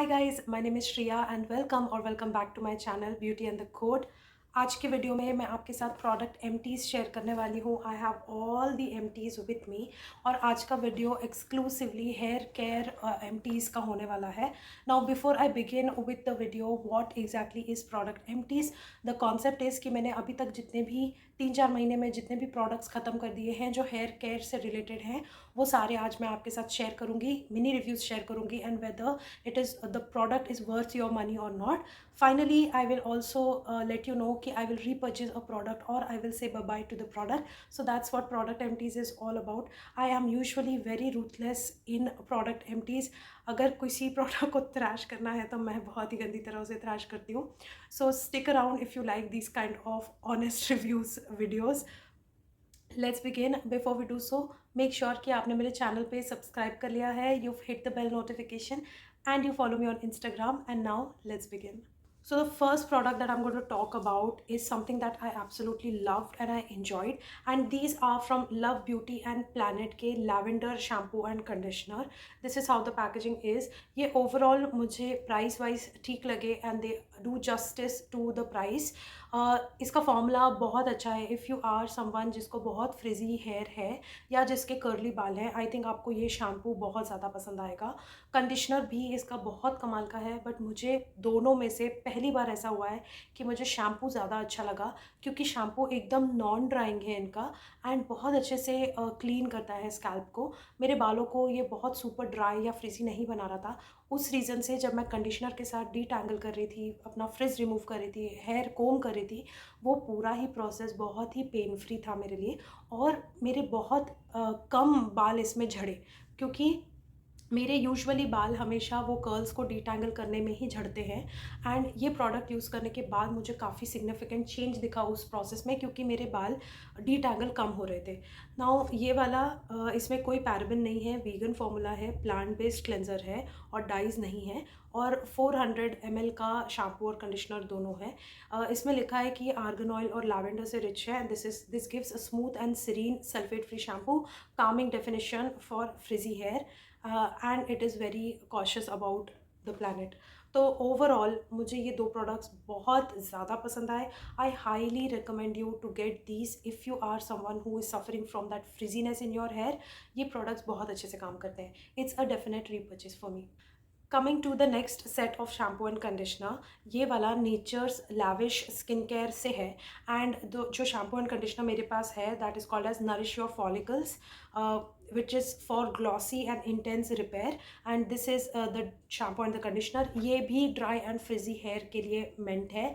Hi guys, my name is Shriya and welcome back to my channel beauty and the code. आज के video में मैं आपके साथ प्रोडक्ट एमटीज़ शेयर करने वाली हूँ। I have all the empties with me और आज का video exclusively hair care empties का होने वाला है। Now before I begin with the video what exactly is product empties, the concept is कि मैंने अभी तक जितने भी 3-4 महीने में जितने भी प्रोडक्ट्स ख़त्म कर दिए हैं जो हेयर केयर से रिलेटेड हैं, वो सारे आज मैं आपके साथ शेयर करूँगी, मिनी रिव्यूज़ शेयर करूँगी and whether it is the product is worth your money or not. Finally, I will also let you know कि I will repurchase a product or I will say bye bye to the product. So that's what product empties is all about. I am usually very ruthless in product empties. अगर किसी product को त्रैश करना है तो मैं बहुत ही गंदी तरह से त्रैश करती हूँ. So stick around if you like these kind of honest reviews videos. Let's begin. Before we do so make sure कि आपने मेरे चैनल पे सब्सक्राइब कर लिया है, you hit the bell notification and you follow me on Instagram. And now let's begin. So the first product that I'm going to talk about is something that I absolutely loved and I enjoyed, and these are from Love Beauty and Planet के lavender shampoo and conditioner. This is how the packaging is. ये overall मुझे price wise ठीक लगे and they do justice to the price. इसका formula बहुत अच्छा है. If you are someone जिसको बहुत फ्रिजी हेयर है या जिसके कर्ली बाल हैं, आई थिंक आपको ये शैम्पू बहुत ज़्यादा पसंद आएगा. कंडीशनर भी इसका बहुत कमाल का है, बट मुझे दोनों में से पहली बार ऐसा हुआ है कि मुझे शैम्पू ज़्यादा अच्छा लगा, क्योंकि शैम्पू एकदम नॉन ड्राइंग है इनका एंड बहुत अच्छे से क्लीन करता है स्कैल्प को. मेरे बालों को ये बहुत सुपर ड्राई या फ्रिजी नहीं बना रहा था. उस रीज़न से जब मैं कंडीशनर के साथ डीटैंगल कर रही थी, अपना फ्रिज रिमूव कर रही थी, हेयर कोम कर रही थी, वो पूरा ही प्रोसेस बहुत ही पेन फ्री था मेरे लिए. और मेरे बहुत कम बाल इसमें झड़े, क्योंकि मेरे यूजुअली बाल हमेशा वो कर्ल्स को डिटैंगल करने में ही झड़ते हैं. एंड ये प्रोडक्ट यूज़ करने के बाद मुझे काफ़ी सिग्निफिकेंट चेंज दिखा उस प्रोसेस में, क्योंकि मेरे बाल डिटैंगल कम हो रहे थे. नाउ ये वाला इसमें कोई पैराबेन नहीं है, वीगन फार्मूला है, प्लांट बेस्ड क्लेंजर है और डाइज नहीं है, और 400 ml का शैम्पू और कंडीशनर दोनों है. इसमें लिखा है कि आर्गन ऑयल और लैवेंडर से रिच है. This gives a smooth and serene sulphate free shampoo, calming definition for frizzy hair, and it is very cautious about the planet. तो ओवरऑल मुझे ये दो प्रोडक्ट्स बहुत ज़्यादा पसंद आए. I highly recommend you to get these if you are someone who is suffering from that frizziness in your hair. ये products बहुत अच्छे से काम करते हैं. It's a definite repurchase for me. Coming to the next set of shampoo and conditioner, ये वाला natures lavish skin care से है. एंड जो शैम्पू एंड कंडीशनर मेरे पास है, that is called age nourish your follicles, which is for glossy and intense repair. And this is the shampoo and the conditioner. ये भी dry and frizzy hair के लिए meant है.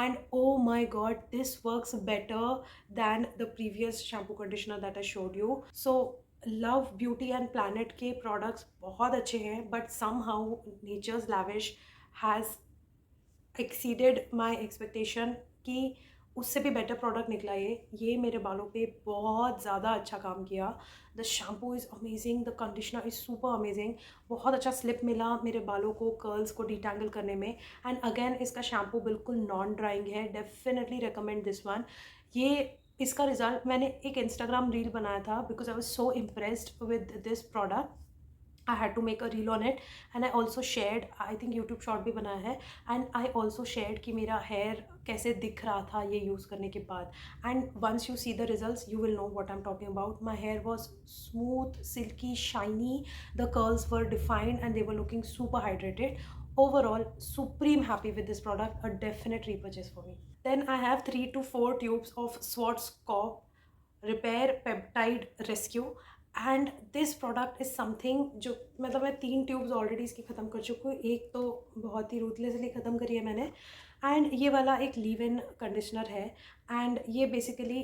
And oh my god, this works better than the previous shampoo conditioner that I showed you. So love beauty and planet के products बहुत अच्छे हैं, but somehow nature's lavish has exceeded my expectation कि उससे भी better product निकला. ये मेरे बालों पे बहुत ज़्यादा अच्छा काम किया. The shampoo is amazing, the conditioner is super amazing. बहुत अच्छा स्लिप मिला मेरे बालों को कर्ल्स को डिटैंगल करने में. एंड अगेन इसका शैम्पू बिल्कुल नॉन ड्राइंग है. Definitely recommend this one. ये इसका रिज़ल्ट, मैंने एक इंस्टाग्राम रील बनाया था because I was so impressed with this product. I had to make a reel on it and I also shared, I think YouTube short भी बनाया है, and I also shared कि मेरा hair कैसे दिख रहा था ये यूज़ करने के बाद. And once you see the results, you will know what I'm talking about. My hair was smooth, silky, shiny, the curls were defined and they were looking super hydrated. Overall, supreme happy with this product, a definite repurchase for me. Then I have 3 to 4 tubes of Schwarzkopf Repair Peptide Rescue. And this product is something जो, मतलब मैं 3 tubes already इसकी ख़त्म कर चुकी हूँ. एक तो बहुत ही रूथलेसली ख़त्म करी है मैंने. एंड ये वाला एक लीव इन कंडीशनर है एंड ये बेसिकली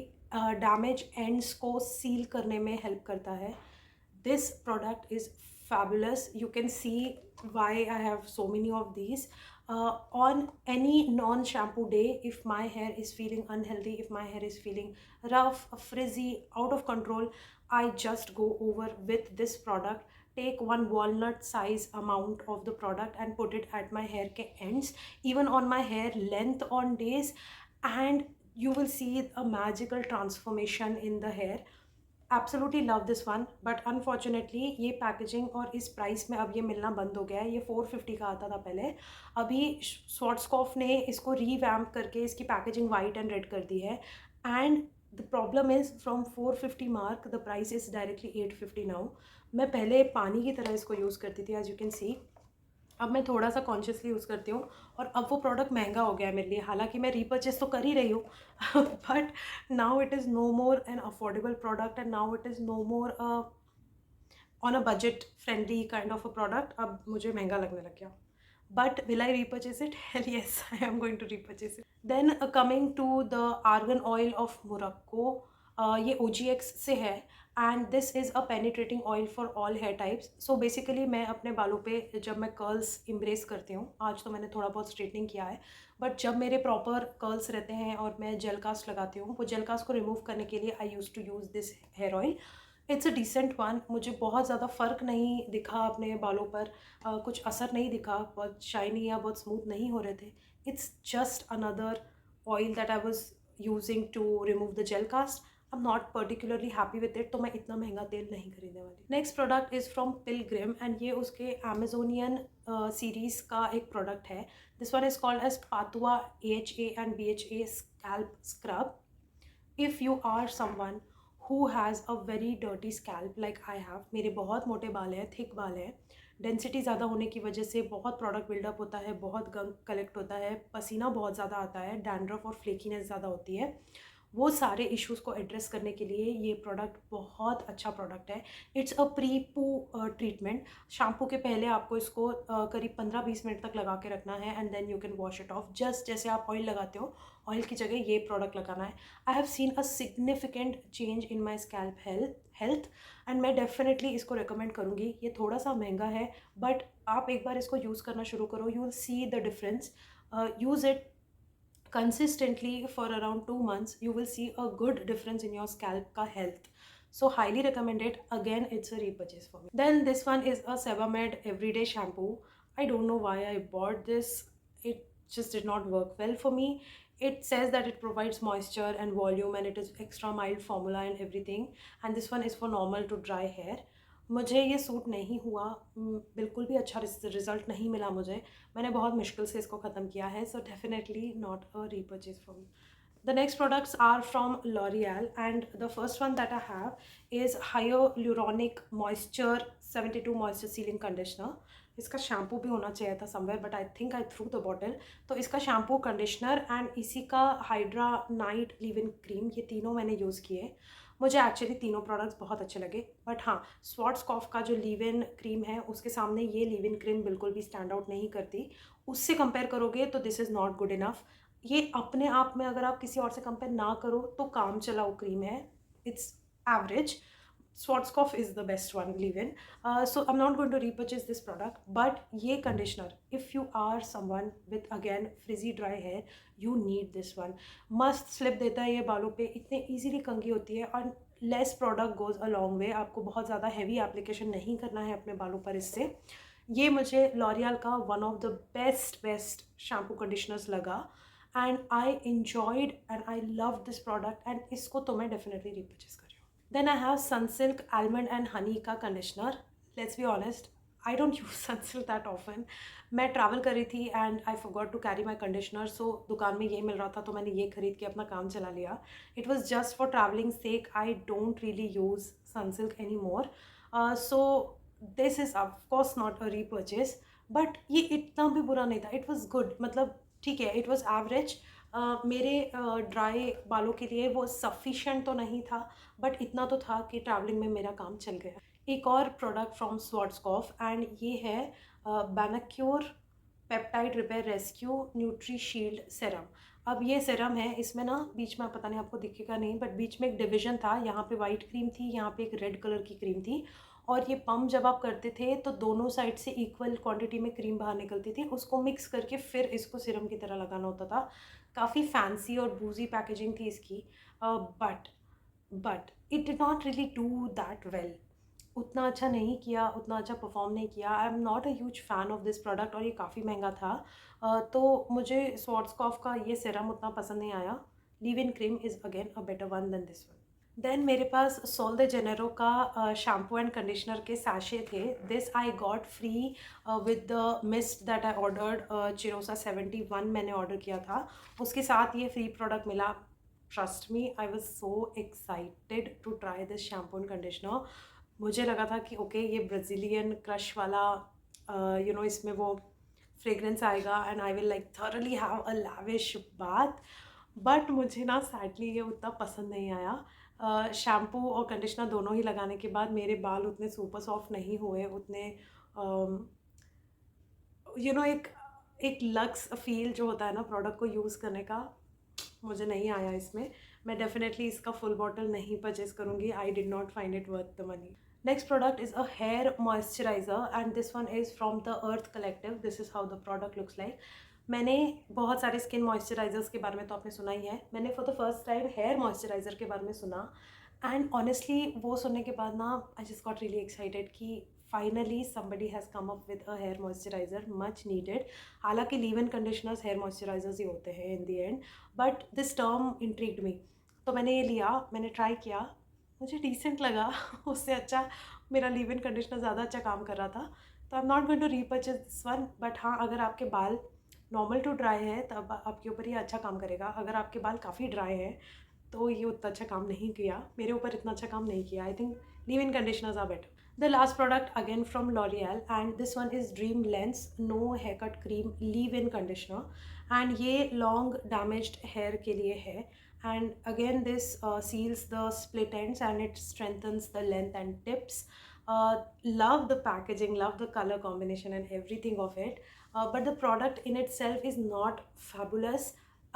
डैमेज एंड्स को सील करने में हेल्प करता है. This product is fabulous. You can see why I have so many of these. On any non-shampoo day, if my hair is feeling unhealthy, if my hair is feeling rough, frizzy, out of control, I just go over with this product. Take one walnut size amount of the product and put it at my hair ke ends, even on my hair length on days, and you will see a magical transformation in the hair. Absolutely love this one, but unfortunately ये packaging और इस price में अब ये मिलना बंद हो गया है। ये 450 का आता था पहले। अभी स्वॉर्ड्सकॉफ ने इसको रीवैम्प करके इसकी पैकेजिंग वाइट एंड रेड कर दी है। And the problem is from 450 mark the price is directly 850 now. मैं पहले पानी की तरह इसको यूज़ करती थी, एज यू कैन सी। अब मैं थोड़ा सा कॉन्शियसली यूज़ करती हूँ और अब वो प्रोडक्ट महंगा हो गया है मेरे लिए। हालांकि मैं रीपर्चेस तो कर ही रही हूँ but now it is no more an affordable product and now it is no more on a budget friendly kind of a product. अब मुझे महंगा लगने लग गया। But will I repurchase it? Hell yes, I am going to repurchase it. Then coming to the argan oil of Morocco, ये OGX से है and this is a penetrating oil for all hair types. So basically मैं अपने बालों पे जब मैं curls embrace करती हूँ, आज तो मैंने थोड़ा बहुत स्ट्रेटनिंग किया है, बट जब मेरे प्रॉपर कर्ल्स रहते हैं और मैं जेल कास्ट लगाती हूँ, वो जेल कास्ट को रिमूव करने के लिए I use to use this hair oil. It's a decent one. मुझे बहुत ज़्यादा फ़र्क नहीं दिखा अपने बालों पर, कुछ असर नहीं दिखा, बहुत शाइनी या बहुत स्मूथ नहीं हो रहे थे। It's just another oil that I was using to remove the gel cast. I am not particularly happy with it, तो मैं इतना महंगा तेल नहीं खरीदने वाली। Next product is from Pilgrim and ये उसके अमेजोनियन सीरीज़ का एक प्रोडक्ट है। दिस वन इज़ कॉल्ड एज पातुआ AHA and BHA scalp scrub. If you are someone who has a very dirty scalp like I have, मेरे बहुत मोटे बाल हैं, थिक बाल हैं, डेंसिटी ज़्यादा होने की वजह से बहुत प्रोडक्ट बिल्डअप होता है, बहुत गंग कलेक्ट होता है, पसीना बहुत ज़्यादा आता है, डैंड्रफ और फ्लेकीनेस ज़्यादा होती है, वो सारे इश्यूज़ को एड्रेस करने के लिए ये प्रोडक्ट बहुत अच्छा प्रोडक्ट है। इट्स अ प्री पू ट्रीटमेंट। शैम्पू के पहले आपको इसको करीब 15-20 मिनट तक लगा के रखना है and then you can wash it off, just जैसे आप ऑयल लगाते हो ऑयल की जगह ये प्रोडक्ट लगाना है। I have seen a significant change in my scalp health and मैं डेफिनेटली इसको रिकमेंड करूँगी। ये थोड़ा सा महंगा है बट आप एक बार इसको यूज़ करना शुरू करो, you will see the difference. Use it consistently for around 2 months, you will see a good difference in your scalp ka health. So highly recommend it. Again, it's a repurchase for me. Then this one is a Sebamed everyday shampoo. I don't know why I bought this. It just did not work well for me. It says that it provides moisture and volume and it is extra mild formula and everything, and this one is for normal to dry hair. मुझे ये suit नहीं हुआ, बिल्कुल भी अच्छा result नहीं मिला मुझे। मैंने बहुत मुश्किल से इसको ख़त्म किया है, so definitely not a repurchase for me. The next products are from L'Oreal and the first one that I have is hyaluronic moisture 72 moisture sealing conditioner. इसका शैम्पू भी होना चाहिए था somewhere but I think I threw the bottle. तो इसका shampoo, conditioner and इसी का hydra night leave in cream, ये तीनों मैंने यूज़ किए। मुझे एक्चुअली तीनों प्रोडक्ट्स बहुत अच्छे लगे, बट हाँ, स्वॉर्ड्सकॉफ का जो लीव इन क्रीम है उसके सामने ये लीव इन क्रीम बिल्कुल भी स्टैंड आउट नहीं करती। उससे कंपेयर करोगे तो this is not good enough. ये अपने आप में अगर आप किसी और से कंपेयर ना करो तो काम चलाओ क्रीम है, it's average. Schwarzkopf is the best one, leave-in. So I'm not going to repurchase this product, but ये conditioner, if you are someone with again frizzy dry hair, you need this one. मस्त slip देता है ये बालों पे, इतने easily कंघी होती है और less product goes a long way. आपको बहुत ज़्यादा हैवी एप्लीकेशन नहीं करना है अपने बालों पर इससे। ये मुझे लॉरियल का one of the best shampoo conditioners लगा and I enjoyed and I love this product and इसको तो मैं डेफिनेटली रिपर्चेज कर रही हूँ। Then I have Sunsilk Almond and Honey का conditioner. Let's be honest, I don't use Sunsilk that often. मैं travel कर रही थी and I forgot to carry my conditioner, so दुकान में ये मिल रहा था तो मैंने ये खरीद के अपना काम चला लिया। It was just for traveling sake. I don't really use Sunsilk anymore. So this is of course not a repurchase, but ये इतना भी बुरा नहीं था. It was good. मतलब ठीक है, it was average. मेरे ड्राई बालों के लिए वो सफिशेंट तो नहीं था बट इतना तो था कि ट्रैवलिंग में मेरा काम चल गया। एक और प्रोडक्ट फ्रॉम स्वॉर्ड्सकॉफ एंड ये है Bonacure peptide repair rescue nutri shield serum. अब ये सेरम है, इसमें ना बीच में, पता नहीं आपको दिखेगा नहीं, बट बीच में एक डिवीजन था। यहाँ पे वाइट क्रीम थी, यहाँ पे एक रेड कलर की क्रीम थी और ये पम्प जब आप करते थे तो दोनों साइड से इक्वल क्वांटिटी में क्रीम बाहर निकलती थी, उसको मिक्स करके फिर इसको सिरम की तरह लगाना होता था। काफ़ी फैंसी और बूजी पैकेजिंग थी इसकी, but it did not really do that well. उतना अच्छा नहीं किया, उतना अच्छा परफॉर्म नहीं किया। आई am not a huge fan of this product और ये काफ़ी महंगा था। तो मुझे स्वॉर्ड्सकॉफ का ये सिरम उतना पसंद नहीं आया। Leave in cream is again a better one than this one. Then मेरे पास सोल दे जेनेरो का शैम्पू एंड कंडीशनर के सैशे थे. This I got free with the mist that I ordered. चिरोसा 71 मैंने ऑर्डर किया था, उसके साथ ये फ्री प्रोडक्ट मिला. Trust me, I was so excited to try this shampoo and conditioner. मुझे लगा था कि ओके ये ब्राज़ीलियन क्रश वाला इसमें वो फ्रेगरेंस आएगा and I will like thoroughly have a lavish bath. But मुझे ना सैडली ये उतना पसंद नहीं आया. शैम्पू और कंडीशनर दोनों ही लगाने के बाद मेरे बाल उतने सुपर सॉफ्ट नहीं हुए, उतने एक एक लक्स फील जो होता है ना प्रोडक्ट को यूज़ करने का, मुझे नहीं आया इसमें. मैं डेफिनेटली इसका फुल बॉटल नहीं परचेज करूँगी. I did not find it worth the money. Next product is a hair moisturiser and this one is from the earth collective. This is how the product looks like. मैंने बहुत सारे skin moisturisers के बारे में तो आपने सुना ही है. मैंने for the first time here moisturiser के बारे में सुना एंड ऑनेस्टली वो सुनने के बाद ना I just got really excited कि finally somebody has come up with a hair moisturizer much needed. हालांकि leave in conditioners hair moisturizers ही होते हैं in the end, but this term intrigued me. तो मैंने ये लिया, मैंने ट्राई किया, मुझे डिसेंट लगा. उससे अच्छा मेरा लीव इन कंडीशनर ज़्यादा अच्छा काम कर रहा था. तो I am not going to repurchase this one. But हाँ, अगर आपके बाल नॉर्मल टू ड्राई है तब आपके ऊपर ये अच्छा काम करेगा. अगर आपके बाल काफ़ी ड्राई है तो ये उतना अच्छा काम नहीं किया. मेरे ऊपर इतना अच्छा काम नहीं किया. I think leave in conditioners are better. The last product again from L'Oreal and this one is dream lengths no hair cut cream leave in conditioner and ये लॉन्ग डैमेज्ड हेयर के लिए है. And again this seals the split ends and it strengthens the length and tips. Love the packaging, love the color combination and everything of it, but the product in itself is not fabulous.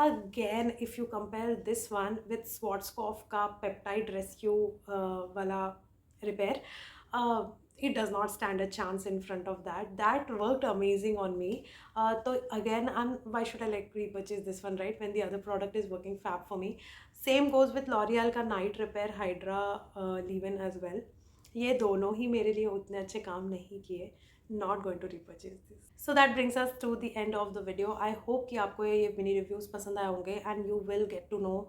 Again, if you compare this one with Schwarzkopf ka peptide rescue wala repair, it does not stand a chance in front of that. That worked amazing on me. So again, why should I like repurchase this one, right, when the other product is working fab for me. Same goes with L'Oreal का Night Repair Hydra leave-in as well. ये दोनों ही मेरे लिए उतने अच्छे काम नहीं किए. Not going to repurchase this. So that brings us to the end of the video. I hope कि आपको ये mini reviews पसंद आए होंगे and you will get to know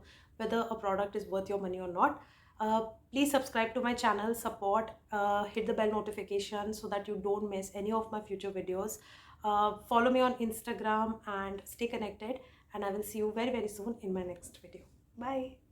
whether a product is worth your money or not. Please subscribe to my channel, support, hit the bell notification so that you don't miss any of my future videos. Follow me on Instagram and stay connected, and I will see you very very soon in my next video. Bye.